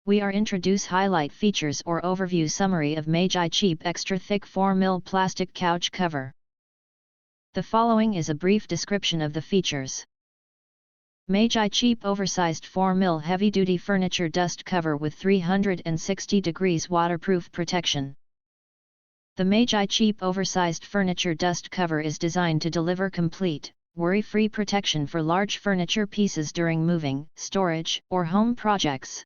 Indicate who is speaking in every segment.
Speaker 1: We are introduce highlight features or overview summary of Magicheap extra thick 4mm plastic couch cover. The following is a brief description of the features. Magicheap oversized 4mm heavy-duty furniture dust cover with 360 degrees waterproof protection. The Magicheap oversized furniture dust cover is designed to deliver complete, worry-free protection for large furniture pieces during moving, storage, or home projects.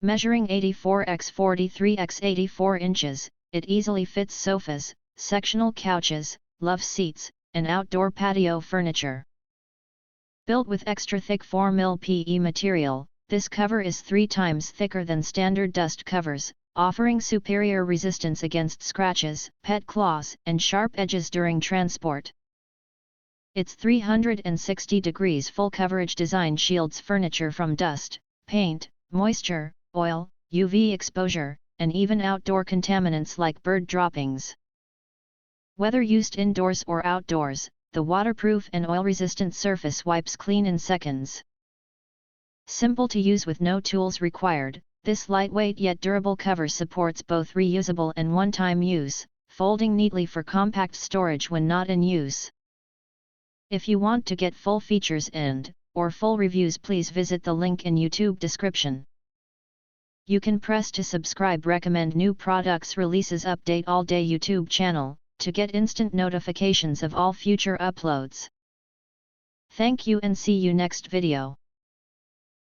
Speaker 1: Measuring 84 x 43 x 84 inches, it easily fits sofas, sectional couches, love seats, and outdoor patio furniture. Built with extra thick 4mm PE material, this cover is 3 times thicker than standard dust covers, offering superior resistance against scratches, pet claws, and sharp edges during transport. Its 360 degrees full coverage design shields furniture from dust, paint, moisture, oil, UV exposure, and even outdoor contaminants like bird droppings. Whether used indoors or outdoors, the waterproof and oil-resistant surface wipes clean in seconds. Simple to use with no tools required, this lightweight yet durable cover supports both reusable and one-time use, folding neatly for compact storage when not in use. If you want to get full features or full reviews, please visit the link in YouTube description. You can press to subscribe, recommend new products releases, update all day YouTube channel, to get instant notifications of all future uploads. Thank you and see you next video.